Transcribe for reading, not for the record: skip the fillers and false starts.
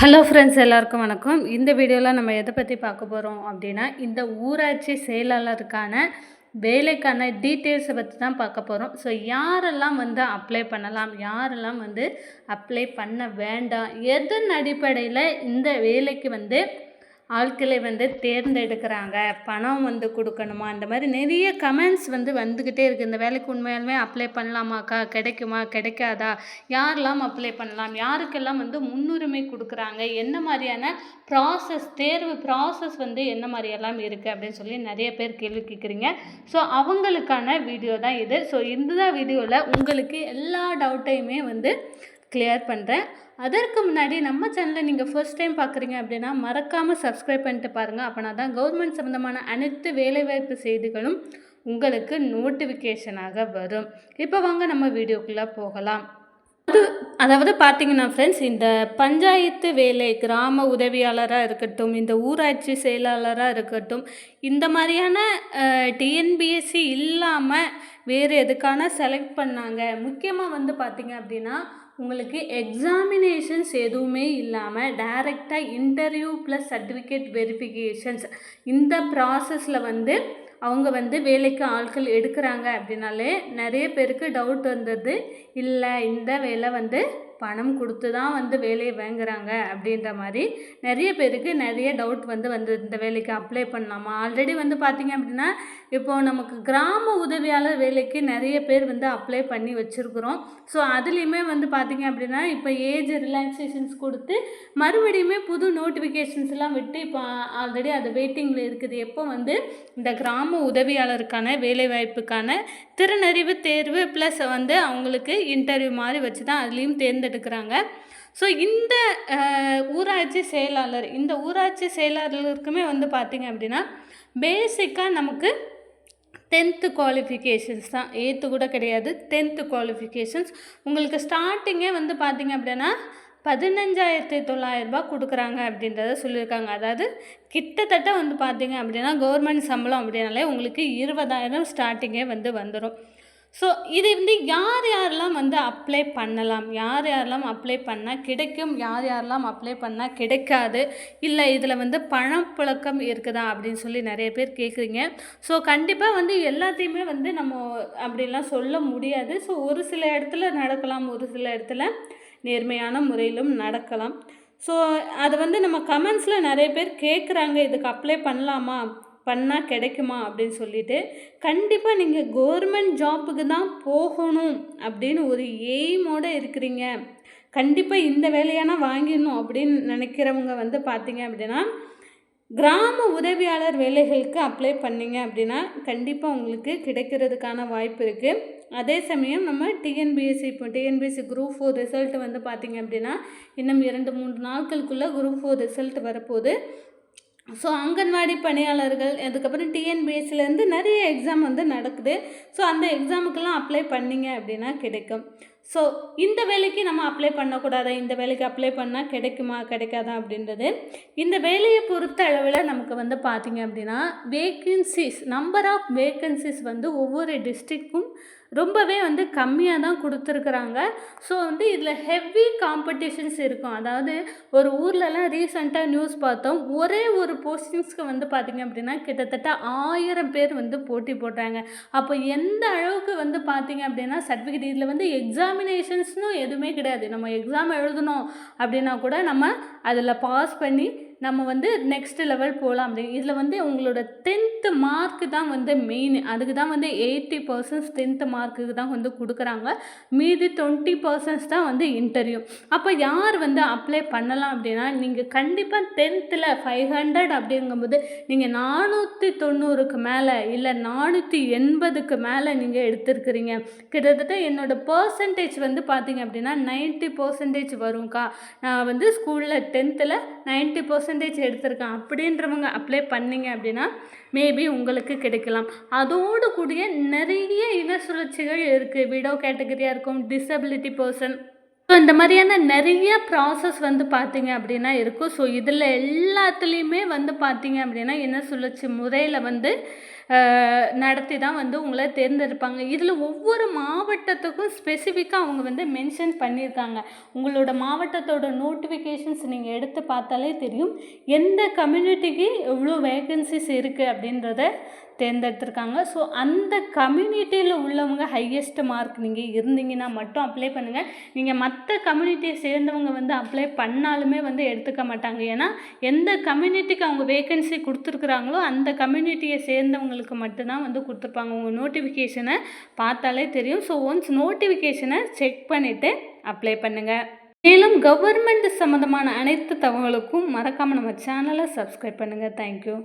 Hello friends, எல்லாருக்கும் வணக்கம். இந்த வீடியோவில் நம்ம எதை பற்றி பார்க்க போகிறோம் அப்படின்னா, இந்த ஊராட்சி செயலாளருக்கான வேலைக்கான டீட்டெயில்ஸை பற்றி தான் பார்க்க போகிறோம். ஸோ யாரெல்லாம் அப்ளை பண்ணலாம், யாரெல்லாம் அப்ளை பண்ண வேண்டாம், எதன் அடிப்படையில் இந்த வேலைக்கு ஆட்களை தேர்ந்தெடுக்கிறாங்க, பணம் கொடுக்கணுமா, அந்த மாதிரி நிறைய கமெண்ட்ஸ் வந்துக்கிட்டே இருக்குது. இந்த வேலைக்கு உண்மையாலுமே அப்ளை பண்ணலாமாக்கா, கிடைக்குமா கிடைக்காதா, யாரெல்லாம் அப்ளை பண்ணலாம், யாருக்கெல்லாம் முன்னுரிமை கொடுக்குறாங்க, என்ன மாதிரியான தேர்வு ப்ராசஸ் என்ன மாதிரியெல்லாம் இருக்குது அப்படின்னு சொல்லி நிறைய பேர் கேள்வி கேட்குறீங்க. ஸோ அவங்களுக்கான வீடியோ தான் இது. ஸோ இந்த வீடியோவில் உங்களுக்கு எல்லா டவுட்டையுமே கிளியர் பண்ணுறேன். அதற்கு முன்னாடி நம்ம சேனலை நீங்கள் ஃபர்ஸ்ட் டைம் பார்க்குறீங்க அப்படின்னா மறக்காமல் சப்ஸ்கிரைப் பண்ணிட்டு பாருங்கள். அப்படின்னா தான் கவர்மெண்ட் சம்மந்தமான அனைத்து வேலைவாய்ப்பு செய்திகளும் உங்களுக்கு நோட்டிஃபிகேஷனாக வரும். இப்போ வாங்க நம்ம வீடியோக்குள்ளே போகலாம். அதாவது பார்த்தீங்கன்னா ஃப்ரெண்ட்ஸ், இந்த பஞ்சாயத்து வேலை, கிராம உதவியாளராக இருக்கட்டும், இந்த ஊராட்சி செயலாளராக இருக்கட்டும், இந்த மாதிரியான டிஎன்பிஎஸ்சி இல்லாமல் வேறு எதுக்கான செலக்ட் பண்ணாங்க. முக்கியமாக பார்த்தீங்க அப்படின்னா உங்களுக்கு எக்ஸாமினேஷன்ஸ் எதுவுமே இல்லாமல் டைரெக்டாக இன்டர்வியூ ப்ளஸ் சர்டிஃபிகேட் வெரிஃபிகேஷன்ஸ் இந்த ப்ராசஸில் அவங்க வேலைக்கு ஆட்கள் எடுக்கிறாங்க அப்படின்னாலே நிறைய பேருக்கு டவுட் வந்தது. இல்லை, இந்த வேலை பணம் கொடுத்து தான் வேலையை வாங்குறாங்க அப்படின்ற மாதிரி நிறைய பேருக்கு நிறைய டவுட் இந்த வேலைக்கு அப்ளை பண்ணலாமா. ஆல்ரெடி பார்த்தீங்க அப்படின்னா இப்போது நமக்கு கிராம உதவியாளர் வேலைக்கு நிறைய பேர் அப்ளை பண்ணி வச்சுருக்குறோம். ஸோ அதுலேயுமே பார்த்தீங்க அப்படின்னா இப்போ ஏஜ் ரிலாக்ஸேஷன்ஸ் கொடுத்து மறுபடியுமே புது நோட்டிஃபிகேஷன்ஸ்லாம் விட்டு இப்போ ஆல்ரெடி அது வெயிட்டிங்கில் இருக்குது. எப்போ இந்த கிராம உதவியாளருக்கான வேலைவாய்ப்புக்கான திறனறிவு தேர்வு ப்ளஸ் அவங்களுக்கு இன்டர்வியூ மாதிரி வச்சு தான் அதுலேயும் தேர்ந்தெடுக்கிறாங்க. ஸோ இந்த ஊராட்சி செயலாளருக்குமே பார்த்தீங்க அப்படின்னா பேசிக்காக நமக்கு 10th குவாலிஃபிகேஷன்ஸ் தான், 8th கூட கிடையாது. 10th குவாலிஃபிகேஷன்ஸ் உங்களுக்கு ஸ்டார்டிங்கே பார்த்தீங்க அப்படின்னா 15,900 கொடுக்குறாங்க அப்படின்றத சொல்லியிருக்காங்க. அதாவது கிட்டத்தட்ட பார்த்தீங்க அப்படின்னா கவர்மெண்ட் சம்பளம் அப்படின்னாலே உங்களுக்கு 20,000 ஸ்டார்டிங்கே வந்துடும். ஸோ இது யாரெல்லாம் அப்ளை பண்ணலாம், யாரெல்லாம் அப்ளை பண்ணால் கிடைக்கும், யாரெல்லாம் அப்ளை பண்ணால் கிடைக்காது, இல்லை இதில் பணப்புழக்கம் இருக்குதா அப்படின்னு சொல்லி நிறைய பேர் கேட்குறீங்க. ஸோ கண்டிப்பாக எல்லாத்தையுமே நம்ம அப்படிலாம் சொல்ல முடியாது. ஸோ ஒரு சில இடத்துல நடக்கலாம், ஒரு சில இடத்துல நேர்மையான முறையிலும் நடக்கலாம். ஸோ அதை நம்ம கமெண்ட்ஸில் நிறைய பேர் கேட்குறாங்க, இதுக்கு அப்ளை பண்ணலாமா, பண்ணால் கிடைக்குமா அப்படின்னு சொல்லிட்டு. கண்டிப்பாக நீங்கள் கவர்மெண்ட் ஜாப்புக்கு தான் போகணும் அப்படின்னு ஒரு எய்மோடு இருக்கிறீங்க, கண்டிப்பாக இந்த வேலையான வாங்கிடணும் அப்படின்னு நினைக்கிறவங்க பார்த்தீங்க அப்படின்னா கிராம உதவியாளர் வேலைகளுக்கு அப்ளை பண்ணிங்க அப்படின்னா கண்டிப்பாக உங்களுக்கு கிடைக்கிறதுக்கான வாய்ப்பு இருக்குது. அதே சமயம் நம்ம டிஎன்பிஎஸ்சி குரூப் 4 ரிசல்ட் பார்த்தீங்க அப்படின்னா இன்னும் 2-3 நாட்களுக்குள்ளே குரூப் 4 ரிசல்ட் வரப்போகுது. ஸோ அங்கன்வாடி பணியாளர்கள், அதுக்கப்புறம் டிஎன்பிஎஸ்சிலேருந்து நிறைய எக்ஸாம் நடக்குது. ஸோ அந்த எக்ஸாமுக்கெல்லாம் அப்ளை பண்ணிங்க அப்படின்னா கிடைக்கும். ஸோ இந்த வேலைக்கு நம்ம அப்ளை பண்ணக்கூடாதா, இந்த வேலைக்கு அப்ளை பண்ணால் கிடைக்குமா கிடைக்காதா அப்படின்றது இந்த வேலையை பொறுத்த அளவில் நமக்கு பார்த்திங்க அப்படின்னா நம்பர் ஆஃப் வேக்கன்சிஸ் ஒவ்வொரு டிஸ்ட்ரிக்ட்க்கும் ரொம்பவே கம்மியாக தான் கொடுத்துருக்குறாங்க. ஸோ இதில் ஹெவி காம்படிஷன்ஸ் இருக்கும். அதாவது ஒரு ஊர்லலாம் ரீசெண்டாக நியூஸ் பார்த்தோம், ஒரே ஒரு போஸ்டிங்ஸ்க்கு பார்த்திங்க அப்படின்னா கிட்டத்தட்ட 1000 பேர் போட்டி போட்டாங்க. அப்போ எந்த அளவுக்கு பார்த்திங்க அப்படின்னா சர்டிஃபிகேட் இதில் எக்ஸாமினேஷன்ஸ்னும் எதுவுமே கிடையாது. நம்ம எக்ஸாம் எழுதணும் அப்படின்னா கூட நம்ம அதில் பாஸ் பண்ணி நம்ம நெக்ஸ்ட் லெவல் போகலாம். அப்படி இதில் உங்களோட 10th மார்க்கு தான் மெயின். அதுக்கு தான் 80% 10th மார்க்குக்கு தான் கொடுக்குறாங்க. மீதி 20% தான் இன்டர்வியூ. அப்போ யார் அப்ளை பண்ணலாம் அப்படின்னா நீங்கள் கண்டிப்பாக 10th 500 அப்படிங்கும்போது நீங்கள் 490க்கு மேலே இல்லை 480க்கு மேலே நீங்கள் எடுத்துருக்குறீங்க. கிட்டத்தட்ட என்னோட பர்சன்டேஜ் பார்த்தீங்க அப்படின்னா 90% வரும்க்கா. நான் ஸ்கூலில் 10th 90% எடுத்திருக்கேன் அப்படின்றவங்க அப்ளை பண்ணிங்க அப்படின்னா மேபி உங்களுக்கு கிடைக்கலாம். அதோடு கூடிய நிறைய இன சுழற்சிகள் இருக்குது. விடோ கேட்டகரியாக இருக்கும், டிசபிலிட்டி பர்சன், ஸோ இந்த மாதிரியான நிறைய ப்ராசஸ் பார்த்தீங்க அப்படின்னா இருக்கும். ஸோ இதில் எல்லாத்துலேயுமே பார்த்தீங்க அப்படின்னா இன சுழற்சி முறையில் நடத்தி தான் வந்து உங்களை தேர்ந்தெடுப்பாங்க. இதில் ஒவ்வொரு மாவட்டத்துக்கும் ஸ்பெசிஃபிக்காக அவங்க வந்து மென்ஷன் பண்ணியிருக்காங்க. உங்களோட மாவட்டத்தோட நோட்டிஃபிகேஷன்ஸ் நீங்கள் எடுத்து பார்த்தாலே தெரியும் எந்த கம்யூனிட்டிக்கு எவ்வளோ வேகன்சிஸ் இருக்குது அப்படின்றத தேர்ந்தெடுத்திருக்காங்க. ஸோ அந்த கம்யூனிட்டியில் உள்ளவங்க ஹையஸ்ட் மார்க் நீங்கள் இருந்தீங்கன்னா மட்டும் அப்ளை பண்ணுங்கள். நீங்கள் மற்ற கம்யூனிட்டியை சேர்ந்தவங்க வந்து அப்ளை பண்ணாலுமே வந்து எடுத்துக்க மாட்டாங்க. ஏன்னா எந்த கம்யூனிட்டிக்கு அவங்க வேகன்சி கொடுத்துருக்குறாங்களோ அந்த கம்யூனிட்டியை சேர்ந்தவங்களுக்கு மட்டும்தான் வந்து கொடுத்துருப்பாங்க. உங்கள் நோட்டிஃபிகேஷனை பார்த்தாலே தெரியும். ஸோ ஒன்ஸ் நோட்டிஃபிகேஷனை செக் பண்ணிவிட்டு அப்ளை பண்ணுங்கள். மேலும் கவர்மெண்ட் சம்மந்தமான அனைத்து தகவலுக்கும் மறக்காமல் நம்ம சேனலை சப்ஸ்கிரைப் பண்ணுங்கள். தேங்க்யூ.